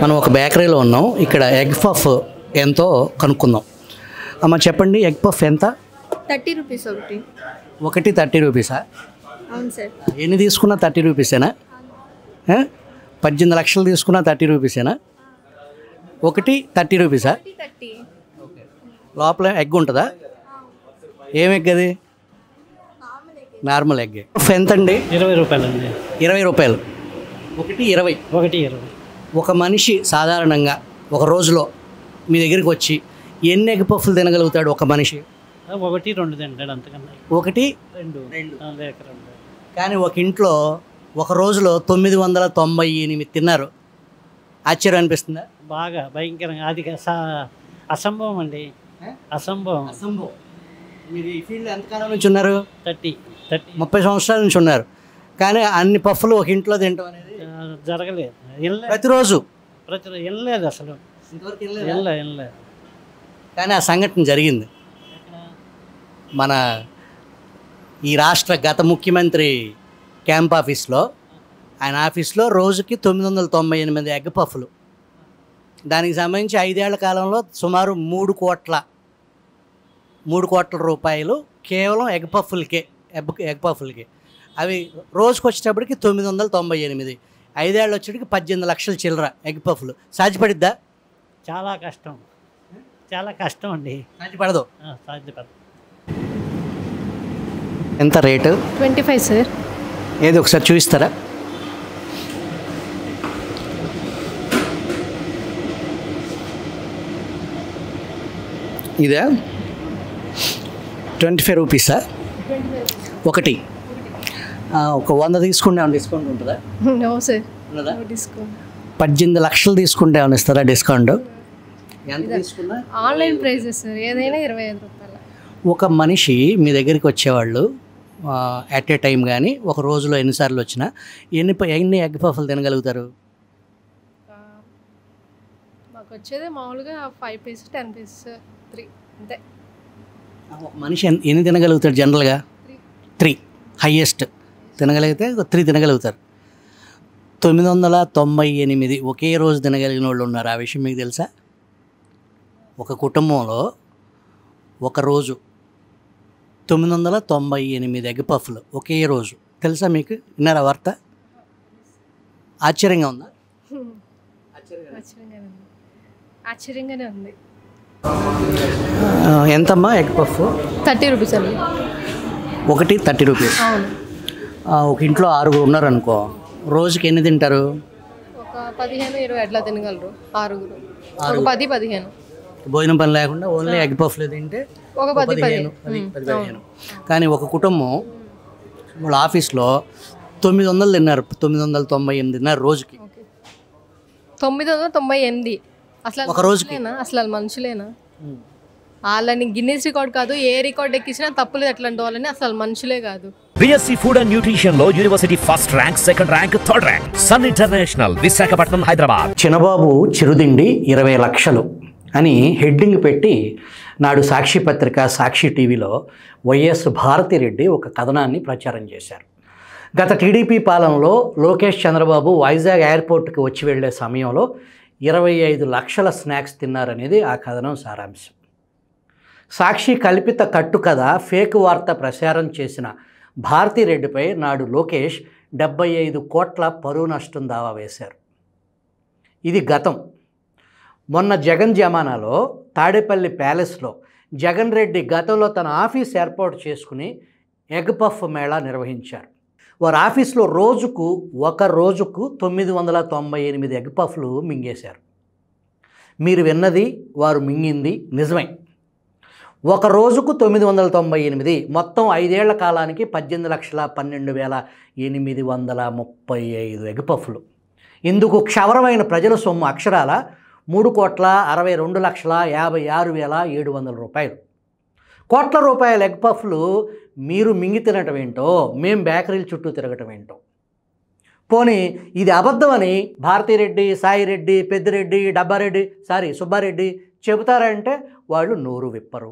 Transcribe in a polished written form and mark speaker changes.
Speaker 1: మనం ఒక బేకరీలో ఉన్నాం. ఇక్కడ ఎగ్ పఫ్ ఎంతో కనుక్కుందాం. అమ్మ చెప్పండి, ఎగ్ పఫ్ ఎంత?
Speaker 2: 30 రూపీస్ ఒకటి.
Speaker 1: ఒకటి 30 రూపీసా?
Speaker 2: అవును సార్.
Speaker 1: ఎన్ని తీసుకున్నా 30 రూపీసేనా? 18 లక్షలు తీసుకున్నా 30 రూపీసేనా? ఒకటి 30 రూపీసా?
Speaker 2: 30.
Speaker 1: లోపల ఎగ్ ఉంటుందా? ఏం ఎగ్ అది? Normal egg. ఎంత అండి?
Speaker 3: 20 రూపాయలండి.
Speaker 1: 20 రూపాయలు. ఒకటి 20.
Speaker 3: ఒకటి 20.
Speaker 1: ఒక మనిషి సాధారణంగా ఒక రోజులో మీ దగ్గరికి వచ్చి ఎన్ని ఎగ్ పఫ్లు తినగలుగుతాడు ఒక మనిషి?
Speaker 3: 1, 2 తింటాడు, అంతకన్నా.
Speaker 1: 1,
Speaker 3: 2 లేక 2.
Speaker 1: కానీ ఒక ఇంట్లో ఒక రోజులో 998 తిన్నారు. ఆశ్చర్యం అనిపిస్తుందా?
Speaker 3: బాగా భయంకరంగా. అది అసంభవం అండి, అసంభవం.
Speaker 1: మీరు ఈ ఫీల్డ్ ఎంతకాలం నుంచి ఉన్నారు?
Speaker 3: 30
Speaker 1: 30 సంవత్సరాల నుంచి ఉన్నారు. కానీ అన్ని పఫ్లు ఒక ఇంట్లో తినడం అనేది
Speaker 3: జరగలేదు.
Speaker 1: ప్రతిరోజు
Speaker 3: వినలేదు అసలు, వినలేదు.
Speaker 1: కానీ ఆ సంఘటన జరిగింది. మన ఈ రాష్ట్ర గత ముఖ్యమంత్రి క్యాంప్ ఆఫీస్లో, ఆయన ఆఫీస్లో రోజుకి 998 ఎగ్ పఫ్లు. దానికి సంబంధించి 5 ఏళ్ల కాలంలో సుమారు 3 కోట్ల రూపాయలు కేవలం ఎగ్ పఫ్లకే. అవి రోజుకి వచ్చేటప్పటికి 998. 5 ఏళ్ళు వచ్చేటికి 18 లక్షల చిల్లర ఎగ్ పఫ్లు. సాధ్యపడిద్దా?
Speaker 3: చాలా కష్టం, చాలా కష్టం అండి.
Speaker 1: సాధ్యపడదు.
Speaker 3: సాధ్యపడదు.
Speaker 1: ఎంత రేటు?
Speaker 2: 25 సార్.
Speaker 1: ఏది ఒకసారి చూపిస్తారా? ఇదా 25 రూపీసా? ఒకటి. ఒక 100 తీసుకుంటే ఏమైనా డిస్కౌంట్ ఉంటుందా?
Speaker 2: నో సార్,
Speaker 1: ఉన్నదా?
Speaker 2: డిస్కౌంట్.
Speaker 1: 18 లక్షలు తీసుకుంటే ఏమైనా ఇస్తారా డిస్కౌంట్? ఎంత తీసుకున్నా
Speaker 2: ఆన్లైన్ ప్రైజెస్ సార్, ఏదైనా 25 రూపాయలు.
Speaker 1: ఒక మనిషి మీ దగ్గరికి వచ్చేవాళ్ళు అట్ ఏ టైం కానీ ఒక రోజులో ఎన్నిసార్లు వచ్చినా ఎన్ని ఎగ్ పఫ్లు తినగలుగుతారు?
Speaker 2: మాకు వచ్చేది మామూలుగా 5 పీసెస్ 10 పీసెస్ 3 అంతే.
Speaker 1: ఒక మనిషి ఎన్ని తినగలుగుతాడు జనరల్గా? 3 హయ్యెస్ట్ తినగలిగితే 3 తినగలుగుతారు. 998 ఒకే రోజు తినగలిగిన వాళ్ళు ఉన్నారు. ఆ విషయం మీకు తెలుసా? ఒక కుటుంబంలో ఒక రోజు 998 ఎగ్ పఫ్లు ఒకే రోజు. తెలుసా మీకు? విన్నారా వార్త? ఆశ్చర్యంగా ఉందా?
Speaker 2: ఆశ్చర్యంగానే ఉంది.
Speaker 1: ఎంతమ్మా ఎగ్ పఫ్?
Speaker 2: 30 రూపీస్ అండి.
Speaker 1: ఒకటి 30 రూపీస్.
Speaker 2: అవును.
Speaker 1: ఒక ఇంట్లో 6 ఉన్నారనుకో, రోజుకి ఎన్ని తింటారు?
Speaker 2: ఒక 15-20 ఎట్లా తినగలరు 6? ఒక 10-15.
Speaker 1: భోజనం పని లేకుండా ఓన్లీ ఎగ్ పఫ్లు తింటే
Speaker 2: ఒక 10-15.
Speaker 1: కానీ ఒక కుటుంబం వాళ్ళ ఆఫీస్లో 900 తిన్నారు, 998 తిన్నారు రోజుకి.
Speaker 2: 998 అసలు
Speaker 1: ఒక రోజుకి.
Speaker 2: అసలు మనుషులేనా? వాళ్ళని గిన్నెస్ రికార్డ్ కాదు, ఏ రికార్డ్ ఎక్కించినా తప్పులేదు. అట్లాంటి వాళ్ళని అసలు మనుషులే కాదు.
Speaker 4: BSc ఫుడ్ అండ్ న్యూట్రిషన్ లో university first rank, second rank, third rank. Sun international, Visakhapatnam, Hyderabad.
Speaker 1: Chinnababu చిరుదిండి 20 లక్షలు అని హెడ్డింగ్ పెట్టి నాడు సాక్షి పత్రిక, సాక్షి టీవీలో వైఎస్ భారతిరెడ్డి ఒక కథనాన్ని ప్రచారం చేశారు. గత టీడీపీ పాలనలో లోకేష్ చంద్రబాబు వైజాగ్ ఎయిర్పోర్ట్కి వచ్చి వెళ్లే సమయంలో 25 లక్షల స్నాక్స్ తిన్నారనేది ఆ కథనం సారాంశం. సాక్షి కల్పిత కట్టుకథ, ఫేక్ వార్త ప్రచారం చేసిన భారతిరెడ్డిపై నాడు లోకేష్ 75 కోట్ల పరువు నష్టం దావా వేశారు. ఇది గతం. మొన్న జగన్ జమానాలో తాడేపల్లి ప్యాలెస్లో జగన్ రెడ్డి గతంలో తన ఆఫీస్ ఏర్పాటు చేసుకుని ఎగ్ పఫ్ మేళా నిర్వహించారు. వారి ఆఫీస్లో రోజుకు 998 ఎగ్ పఫ్లు మింగేశారు. మీరు విన్నది, వారు మింగింది నిజమే. ఒక రోజుకు 998, మొత్తం 5 ఏళ్ల కాలానికి 18,12,835 ఎగ్ పఫ్లు. ఇందుకు క్షవరమైన ప్రజల సొమ్ము అక్షరాల 3,62,56,700 రూపాయలు. కోట్ల రూపాయల ఎగ్ పఫ్లు మీరు మింగి తినటం ఏంటో, మేం బేకరీల చుట్టూ తిరగటం ఏంటో. పోనీ ఇది అబద్ధమని భారతిరెడ్డి, సాయిరెడ్డి, పెద్దిరెడ్డి, సుబ్బారెడ్డి చెబుతారంటే వాళ్ళు నోరు విప్పరు.